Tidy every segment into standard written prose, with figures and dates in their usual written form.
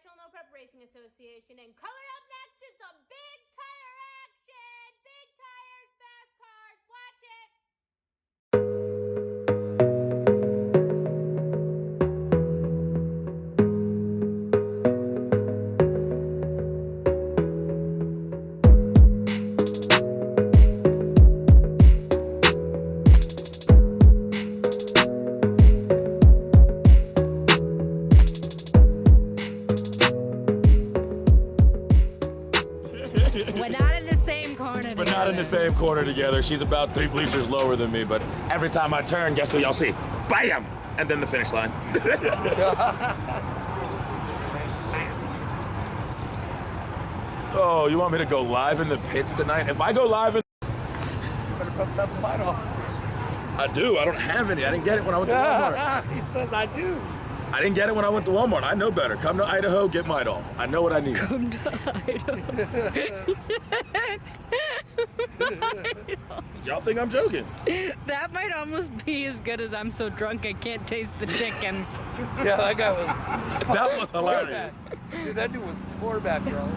National No Prep Racing Association, and coming up next is some big tire action. Big tires, fast cars. Watch it. In the same corner together. She's about 3 bleachers lower than me, but every time I turn, guess what y'all see? Bam! And then the finish line. Oh, you want me to go live in the pits tonight? If I go live in... Better bust out the light off. I do. I don't have any. I didn't get it when I went to Walmart. He says I do. I didn't get it when I went to Walmart. I know better. Come to Idaho, get Midol. I know what I need. Come to Idaho. Y'all think I'm joking? That might almost be as good as I'm so drunk I can't taste the chicken. Yeah, that guy was... That was hilarious. Dude, that dude was tore back, bro.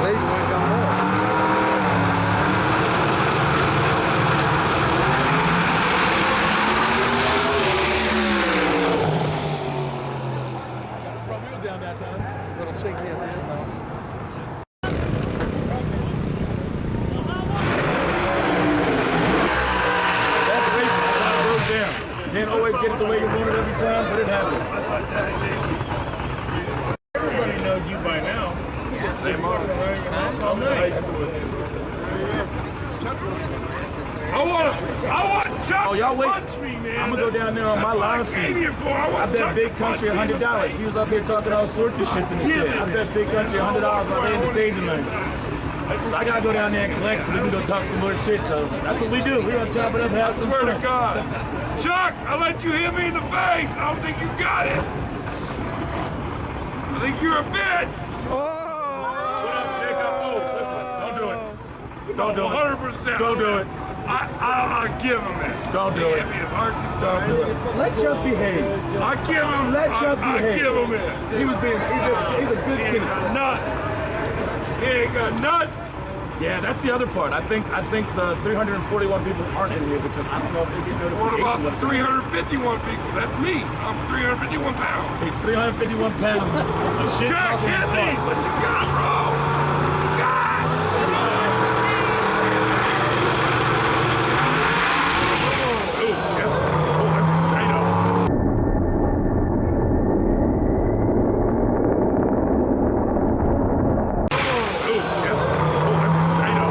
Lady went down more. Little shaky at the end, though. That's racing. That's how it goes down. Can't always get it the way you want it every time, but it happens. Everybody knows you by now. Yeah. Hey, Mark. I want Chuck Oh, y'all to wait. punch me, man. I'm gonna go down there on my line That's what I came seat. here for. I I want bet Chuck Big to Country punch me in the $100. face. He was up here talking all sorts of shit to the stage. I bet Big Country $100 while they in the staging lane. So I gotta go down there and collect so we can go talk some more shit. So that's what we do. We're gonna chop it up, have some Swear fun. to God. Chuck, I let you hit me in the face. I don't think you got it. I think you're a bitch. What up, Jacob? Oh, listen, don't do it. Don't do it. 100%. Don't do it. I'll give him that. Don't do it. Hit me as hard as he Don't do it. Let Chuck behave. I give him. Let Chuck I behave. give him it. He was being, he's a good He ain't citizen. got nut. He ain't got nut. Yeah, that's the other part. I think the 341 people aren't in here because I don't know if they get What notification. about the 351 people? That's me. I'm 351 pounds. Hey, 351 pounds of shit Chuck, talking hit and me. fun. What you got, bro? What you got? Come on. Oh, Jeff. Oh, I'm straight up. Oh, Jeff. Oh, I'm straight up.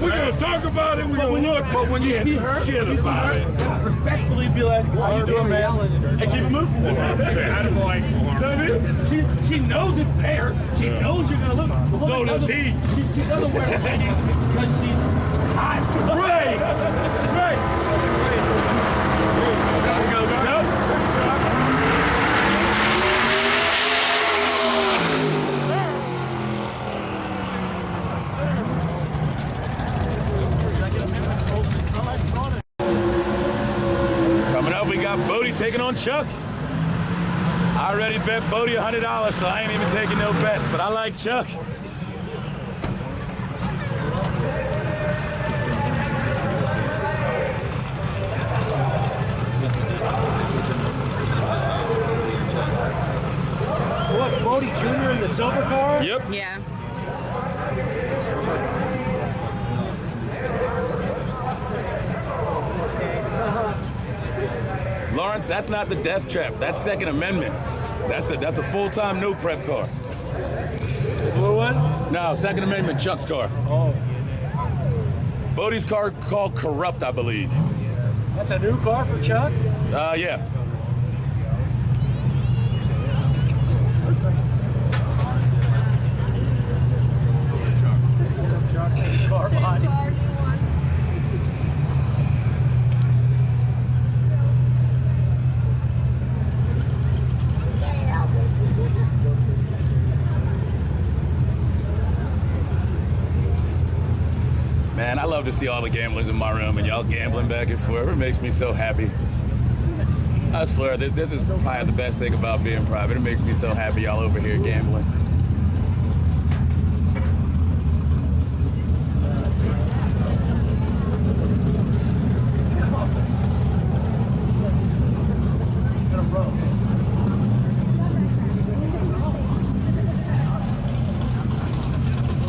We're gonna talk about it. We're gonna look, but when you see her, shit about it. Respectfully be like, how you doing, man? And keep it moving. I don't like She knows it's there. She knows you're gonna look. The woman So does doesn't- he. She doesn't wear leggings because she's hot. Right. Right. There we go, Chuck. Coming up, we got Bodie taking on Chuck. I already bet Bodie $100, so I ain't even taking no bets, but I like Chuck. So what's Bodie Jr. in the silver car? Yep. Yeah. Lawrence, that's not the death trap. That's Second Amendment. That's a full-time no prep car. The blue one? No, Second Amendment, Chuck's car. Oh. Bodie's car called Corrupt, I believe. That's a new car for Chuck? Yeah. Car behind him. Man, I love to see all the gamblers in my room and y'all gambling back and forth. It makes me so happy. I swear, this is probably the best thing about being private. It makes me so happy y'all over here gambling.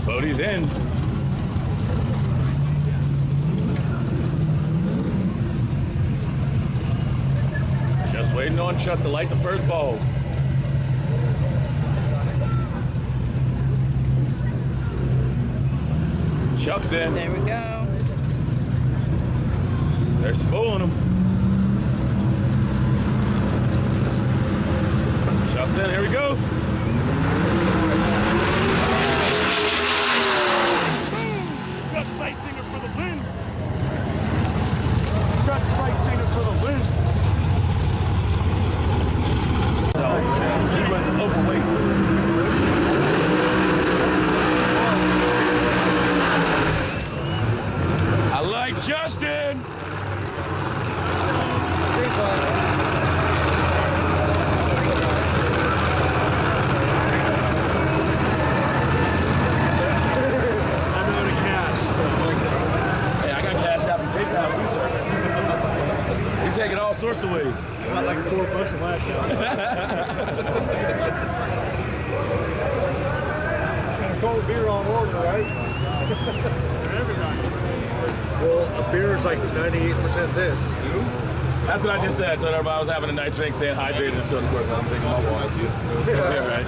Bodie's in. Just waiting on Chuck to light the first bulb. Chuck's in. There we go. They're spooling him. Chuck's in. Here we go. Chuck Fight Singer for the win. Chuck Fight Singer for the win. He was overweight. I like Justin. I'm out of cash, so. Hey, I got cash out and PayPal too, sir. You take it all sorts of ways. I got like $4 in my account. And a cold beer on order, right? Well, a beer is like 98% this. That's what I just said. I told everybody I was having a night drink, staying hydrated, and showing the course I'm taking my water too. Yeah, right.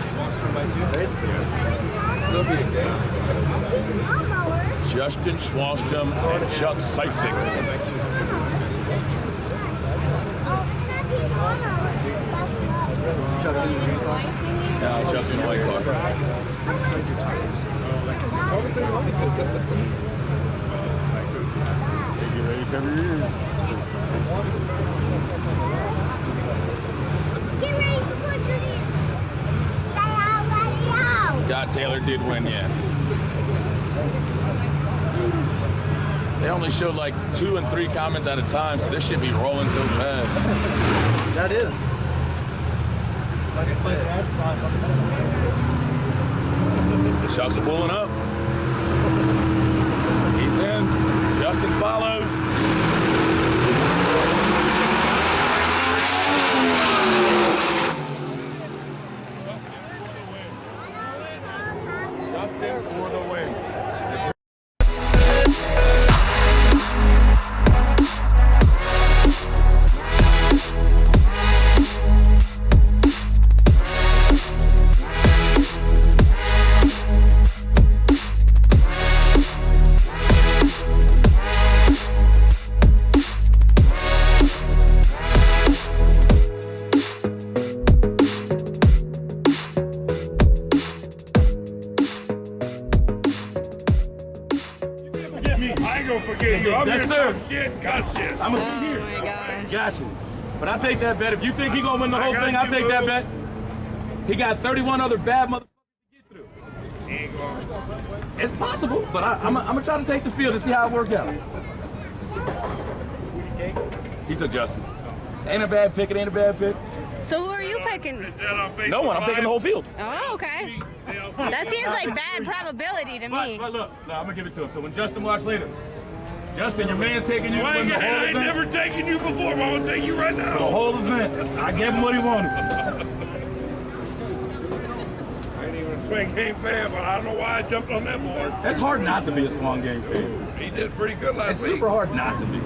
Justin Schwalstrom and Chuck Seising. Chuck in the green car. No, Chuck's in the white car. Get ready to cover your ears. Scott Taylor did win, yes. They only showed like 2 and 3 comments at a time, so this should be rolling so fast. That is. Like I said, Chuck's pulling up. He's in. Justin follows. Justin for the win. Forget me. I ain't gonna forget you. I'm Yes, here sir. to talk shit. Got shit. I'm gonna Oh be here. my gosh. Got you. But I'll take that bet. If you think he's gonna win the whole got thing, I'll you, take that boo. bet. He got 31 other bad motherfuckers to get through. Ain't gonna. It's possible, but I'm gonna try to take the field and see how it works out. He took Justin. Ain't a bad pick. It ain't a bad pick. So who are you picking? Is that on Facebook No one. I'm taking the whole field. Oh, okay. That seems like bad probability to me. But look, no, I'm gonna give it to him. So when Justin watch later, Justin, your man's taking you to I win ain't, the whole I ain't event. never taken you before, but I'm gonna take you right The now. whole event. I gave him what he wanted. I ain't even a swing game fan, but I don't know why I jumped on that board. It's hard not to be a Swan game fan. He did pretty good last It's week. super hard not to be.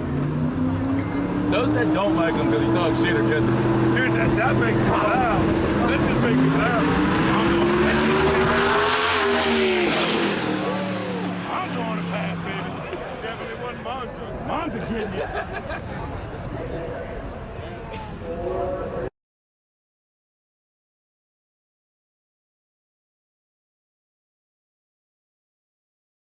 those that don't like him because he talks shit are just, Dude, that makes me laugh.